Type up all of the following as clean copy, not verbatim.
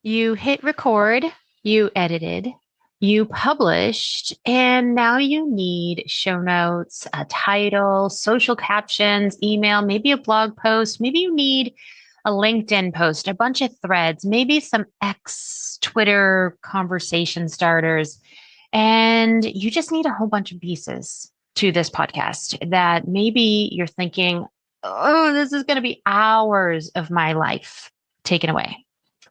You hit record, you edited, you published, and now you need show notes, a title, social captions, email, maybe a blog post. Maybe you need a LinkedIn post, a bunch of threads, maybe some X, Twitter conversation starters. And you just need a whole bunch of pieces to this podcast that maybe you're thinking, oh, this is going to be hours of my life taken away.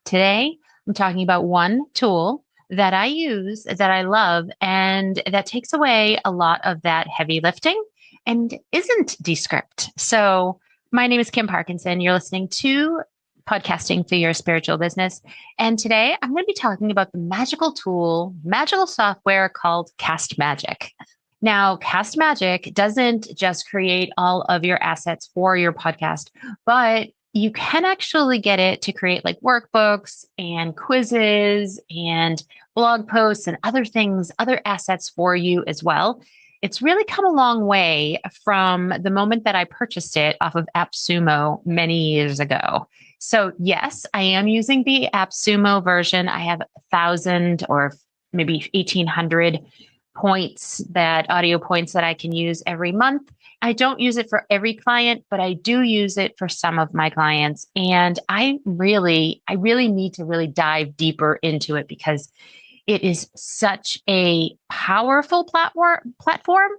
Today, I'm talking about one tool that I use that I love and that takes away a lot of that heavy lifting and isn't Descript. So, my name is Kim Parkinson. You're listening to Podcasting for Your Spiritual Business. And today I'm going to be talking about the magical tool, magical software called Cast Magic. Now, Cast Magic doesn't just create all of your assets for your podcast, but you can actually get it to create like workbooks and quizzes and blog posts and other things, other assets for you as well. It's really come a long way from the moment that I purchased it off of AppSumo many years ago. So yes, I am using the AppSumo version. I have 1,000 or maybe 1,800 points, that audio points that I can use every month. I don't use it for every client, but I do use it for some of my clients. And I really need to really dive deeper into it because it is such a powerful platform.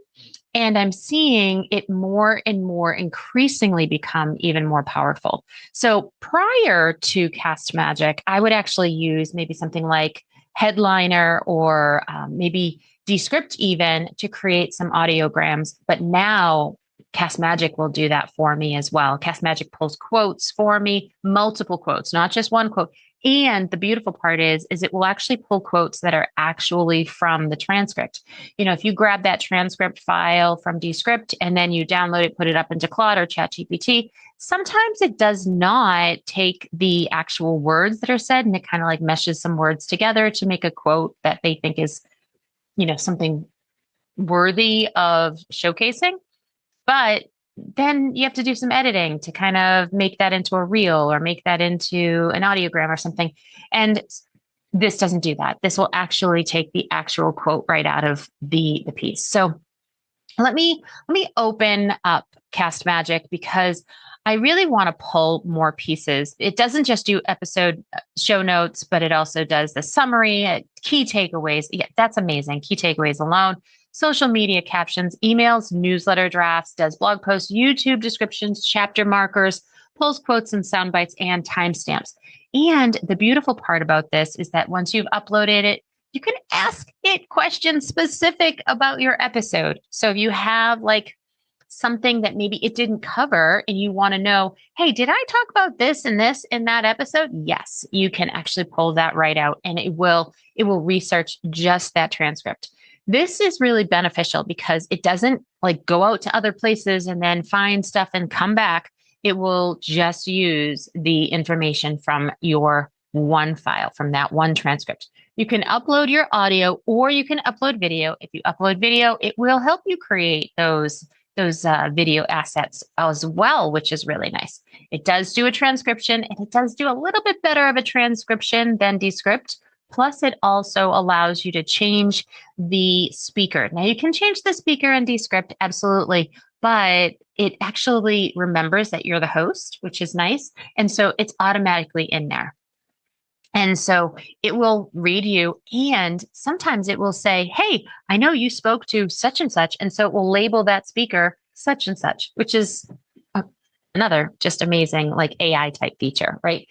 And I'm seeing it more and more increasingly become even more powerful. So prior to Cast Magic, I would actually use maybe something like Headliner or maybe Descript even to create some audiograms. But now Cast Magic will do that for me as well. Cast Magic pulls quotes for me, multiple quotes, not just one quote. And the beautiful part is it will actually pull quotes that are actually from the transcript. You know, if you grab that transcript file from Descript and then you download it, put it up into Claude or ChatGPT, sometimes it does not take the actual words that are said and it kind of like meshes some words together to make a quote that they think is, something worthy of showcasing. But then you have to do some editing to kind of make that into a reel or make that into an audiogram or something. And this doesn't do that. This will actually take the actual quote right out of the piece. So let me open up Cast Magic because I really want to pull more pieces. It doesn't just do episode show notes, but it also does the summary, key takeaways. Yeah, that's amazing. Key takeaways alone, social media captions, emails, newsletter drafts, does blog posts, YouTube descriptions, chapter markers, pulls quotes and sound bites, and timestamps. And the beautiful part about this is that once you've uploaded it, you can ask it questions specific about your episode. So if you have like something that maybe it didn't cover and you want to know, hey, did I talk about this and this in that episode? Yes, you can actually pull that right out and it will research just that transcript. This is really beneficial because it doesn't like go out to other places and then find stuff and come back. It will just use the information from your one file, from that one transcript. You can upload your audio or you can upload video. If you upload video, it will help you create those video assets as well, which is really nice. It does do a transcription and it does do a little bit better of a transcription than Descript. Plus, it also allows you to change the speaker. Now, you can change the speaker in Descript, absolutely, but it actually remembers that you're the host, which is nice. And so it's automatically in there. And so it will read you, and sometimes it will say, hey, I know you spoke to such and such. And so it will label that speaker such and such, which is another just amazing like AI type feature, right?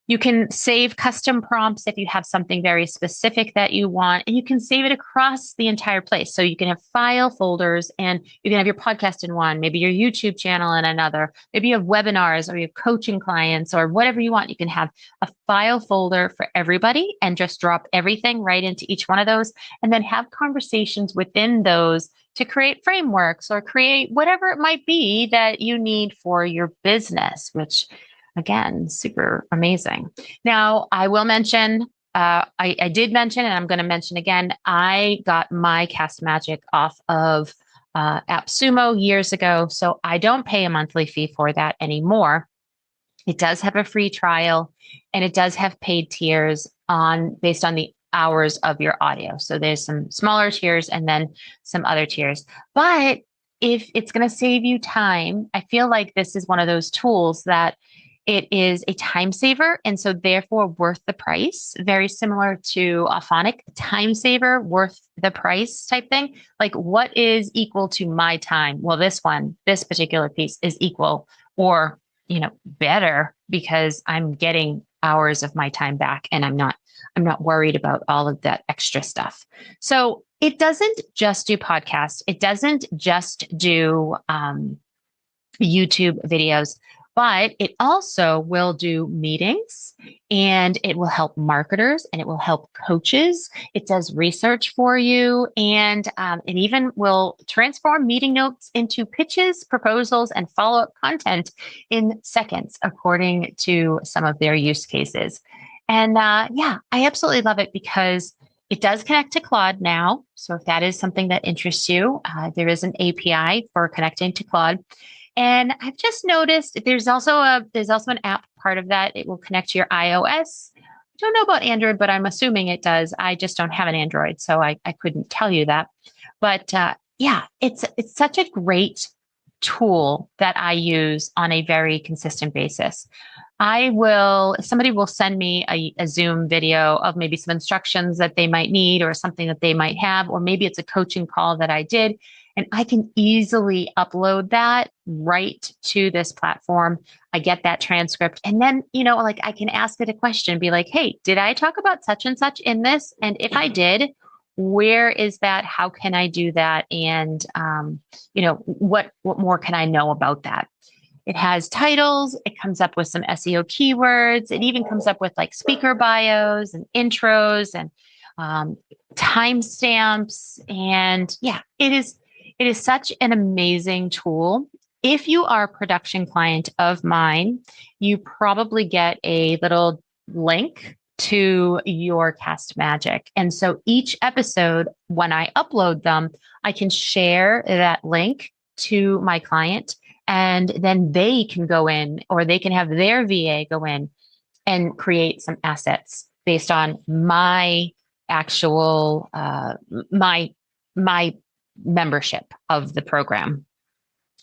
You can save custom prompts if you have something very specific that you want, and you can save it across the entire place. So you can have file folders and you can have your podcast in one, maybe your YouTube channel in another, maybe you have webinars or you have coaching clients or whatever you want. You can have a file folder for everybody and just drop everything right into each one of those and then have conversations within those to create frameworks or create whatever it might be that you need for your business, which again, super amazing. Now, I will mention, I did mention, and I'm going to mention again, I got my Cast Magic off of AppSumo years ago, so I don't pay a monthly fee for that anymore. It does have a free trial and it does have paid tiers on based on the hours of your audio. So there's some smaller tiers and then some other tiers. But if it's going to save you time, I feel like this is one of those tools that it is a time saver and so therefore worth the price. Very similar to a phonic time saver, worth the price type thing. Like what is equal to my time? Well, this particular piece is equal or better because I'm getting hours of my time back and I'm not worried about all of that extra stuff. So it doesn't just do podcasts. It doesn't just do YouTube videos, but it also will do meetings and it will help marketers and it will help coaches. It does research for you and it even will transform meeting notes into pitches, proposals, and follow up content in seconds, according to some of their use cases. And yeah, I absolutely love it because it does connect to Claude now. So if that is something that interests you, there is an API for connecting to Claude. And I've just noticed there's also an app part of that. It will connect to your iOS. I don't know about Android, but I'm assuming it does. I just don't have an Android, so I couldn't tell you that. But yeah, it's such a great tool that I use on a very consistent basis. Somebody will send me a Zoom video of maybe some instructions that they might need or something that they might have, or maybe it's a coaching call that I did. And I can easily upload that right to this platform. I get that transcript. And then, like I can ask it a question, be like, hey, did I talk about such and such in this? And if I did, where is that? How can I do that? And, what more can I know about that? It has titles. It comes up with some SEO keywords. It even comes up with like speaker bios and intros and timestamps. And yeah, it is such an amazing tool. If you are a production client of mine, you probably get a little link to your Cast Magic. And so each episode, when I upload them, I can share that link to my client and then they can go in or they can have their VA go in and create some assets based on my actual my membership of the program.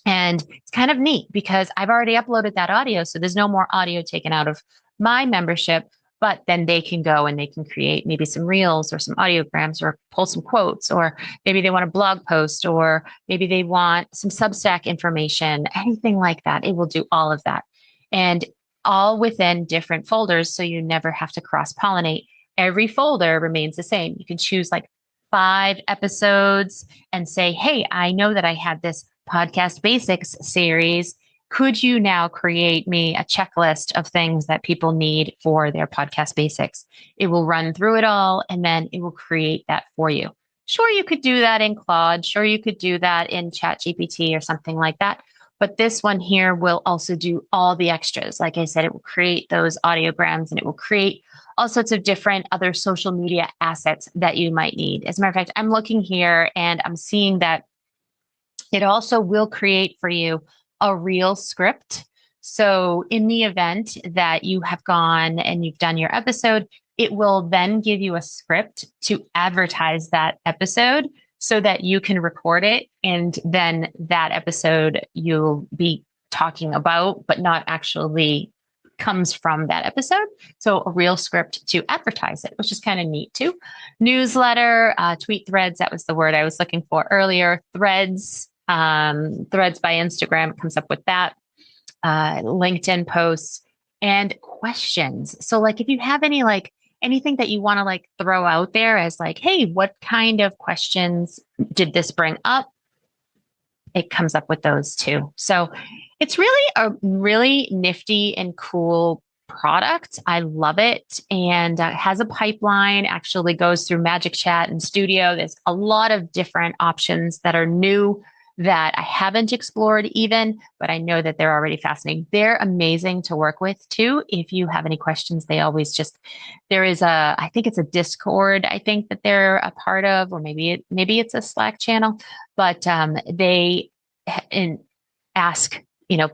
And it's kind of neat because I've already uploaded that audio. So there's no more audio taken out of my membership, but then they can go and they can create maybe some reels or some audiograms or pull some quotes, or maybe they want a blog post, or maybe they want some Substack information, anything like that. It will do all of that. And all within different folders. So you never have to cross pollinate. Every folder remains the same. You can choose like 5 episodes and say, hey, I know that I had this podcast basics series. Could you now create me a checklist of things that people need for their podcast basics? It will run through it all and then it will create that for you. Sure, you could do that in Claude. Sure, you could do that in ChatGPT or something like that. But this one here will also do all the extras. Like I said, it will create those audiograms and it will create all sorts of different other social media assets that you might need. As a matter of fact, I'm looking here and I'm seeing that it also will create for you a real script. So in the event that you have gone and you've done your episode, it will then give you a script to advertise that episode so that you can record it. And then that episode you'll be talking about, but not actually comes from that episode. So a real script to advertise it, which is kind of neat too. Newsletter, tweet threads. That was the word I was looking for earlier. Threads by Instagram comes up with that. LinkedIn posts and questions. So like if you have anything that you want to like throw out there as like, hey, what kind of questions did this bring up? It comes up with those too. So it's really a really nifty and cool product. I love it. And it has a pipeline, actually goes through Magic Chat and Studio. There's a lot of different options that are new that I haven't explored even, but I know that they're already fascinating. They're amazing to work with too. If you have any questions, they always I think it's a Discord, I think that they're a part of, or maybe it's a Slack channel, but they ask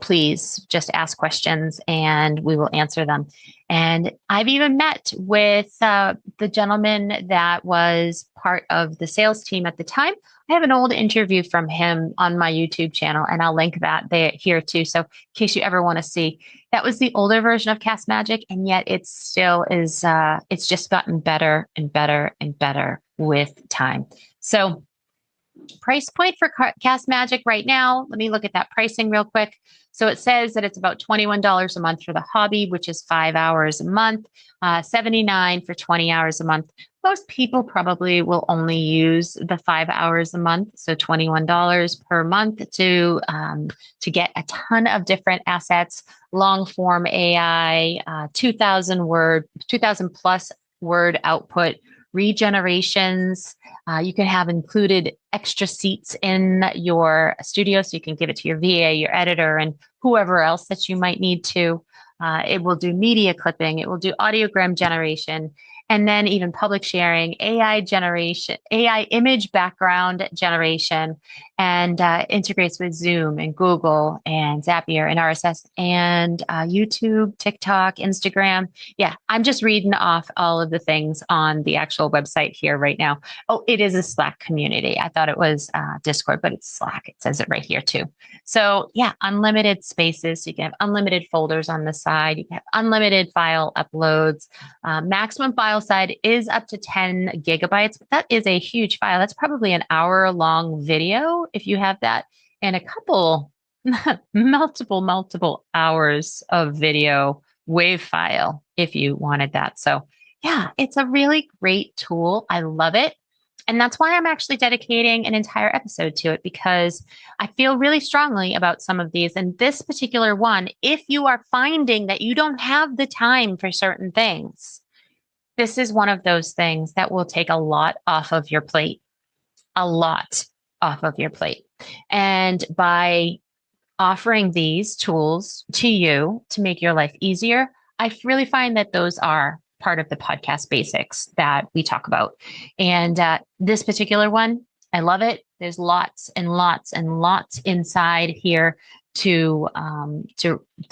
please just ask questions and we will answer them. And I've even met with the gentleman that was part of the sales team at the time. I have an old interview from him on my YouTube channel, and I'll link that there here too. So in case you ever want to see, that was the older version of Cast Magic, and yet it still is. It's just gotten better and better and better with time. So price point for Cast Magic right now. Let me look at that pricing real quick. So it says that it's about $21 a month for the hobby, which is 5 hours a month, 79 for 20 hours a month. Most people probably will only use the 5 hours a month, so $21 per month to get a ton of different assets, long form AI, 2,000 plus word output, regenerations. You can have included extra seats in your studio, so you can give it to your VA, your editor, and whoever else that you might need to. It will do media clipping. It will do audiogram generation, and then even public sharing, AI generation, AI image background generation, and integrates with Zoom and Google and Zapier and RSS and YouTube, TikTok, Instagram. Yeah, I'm just reading off all of the things on the actual website here right now. Oh, it is a Slack community. I thought it was Discord, but it's Slack. It says it right here too. So yeah, unlimited spaces. So you can have unlimited folders on the side. You can have unlimited file uploads. Maximum file size is up to 10 gigabytes, but that is a huge file. That's probably an hour-long video if you have that, and a couple, multiple hours of video WAV file if you wanted that. So yeah, it's a really great tool. I love it. And that's why I'm actually dedicating an entire episode to it, because I feel really strongly about some of these. And this particular one, if you are finding that you don't have the time for certain things, this is one of those things that will take a lot off of your plate, a lot off of your plate. And by offering these tools to you to make your life easier, I really find that those are part of the podcast basics that we talk about. And this particular one, I love it. There's lots and lots and lots inside here to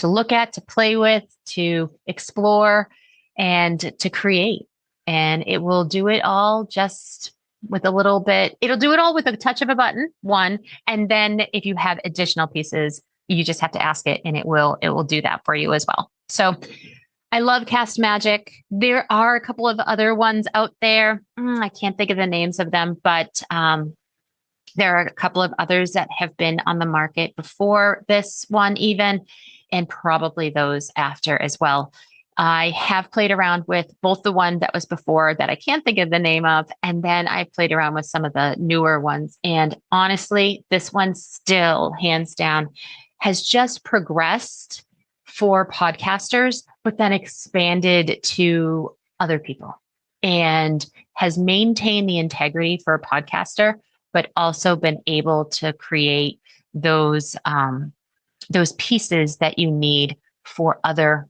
look at, to play with, to explore, and to create. And it will do it all just with a little bit. It'll do it all with a touch of a button, one. And then if you have additional pieces, you just have to ask it, and it will do that for you as well. So I love Cast Magic. There are a couple of other ones out there. I can't think of the names of them, but there are a couple of others that have been on the market before this one even, and probably those after as well. I have played around with both the one that was before that I can't think of the name of, and then I played around with some of the newer ones. And honestly, this one still, hands down, has just progressed for podcasters, but then expanded to other people and has maintained the integrity for a podcaster, but also been able to create those pieces that you need for other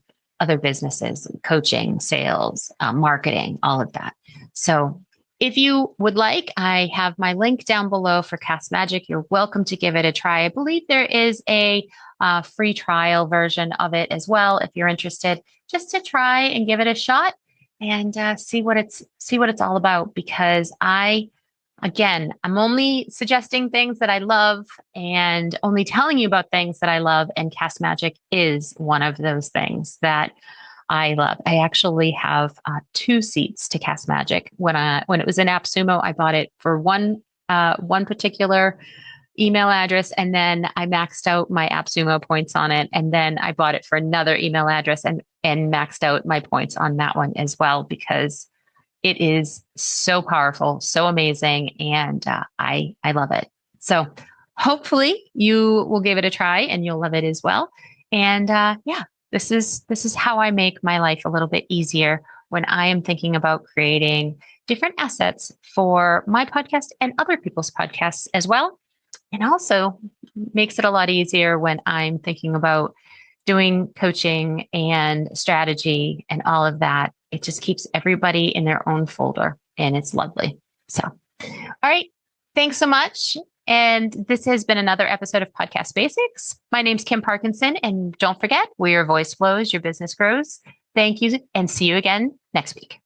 businesses, coaching, sales, marketing, all of that. So if you would like, I have my link down below for Cast Magic. You're welcome to give it a try. I believe there is a free trial version of it as well, if you're interested, just to try and give it a shot and see what it's all about. Because again, I'm only suggesting things that I love and only telling you about things that I love. And Cast Magic is one of those things that I love. I actually have 2 seats to Cast Magic. When it was in AppSumo, I bought it for one particular email address, and then I maxed out my AppSumo points on it, and then I bought it for another email address and maxed out my points on that one as well, because it is so powerful, so amazing, and I love it. So hopefully you will give it a try and you'll love it as well. And yeah, this is how I make my life a little bit easier when I am thinking about creating different assets for my podcast and other people's podcasts as well. And also makes it a lot easier when I'm thinking about doing coaching and strategy and all of that. It just keeps everybody in their own folder, and it's lovely. So, all right. Thanks so much. And this has been another episode of Podcast Basics. My name's Kim Parkinson. And don't forget, where your voice flows, your business grows. Thank you, and see you again next week.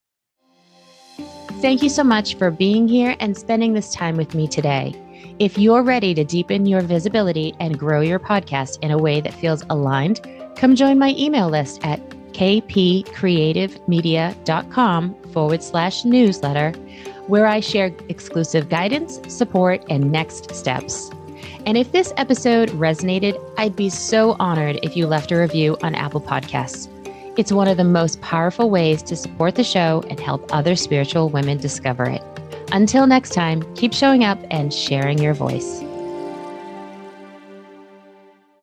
Thank you so much for being here and spending this time with me today. If you're ready to deepen your visibility and grow your podcast in a way that feels aligned, come join my email list at kpcreativemedia.com/newsletter, where I share exclusive guidance, support, and next steps. And if this episode resonated, I'd be so honored if you left a review on Apple Podcasts. It's one of the most powerful ways to support the show and help other spiritual women discover it. Until next time, keep showing up and sharing your voice.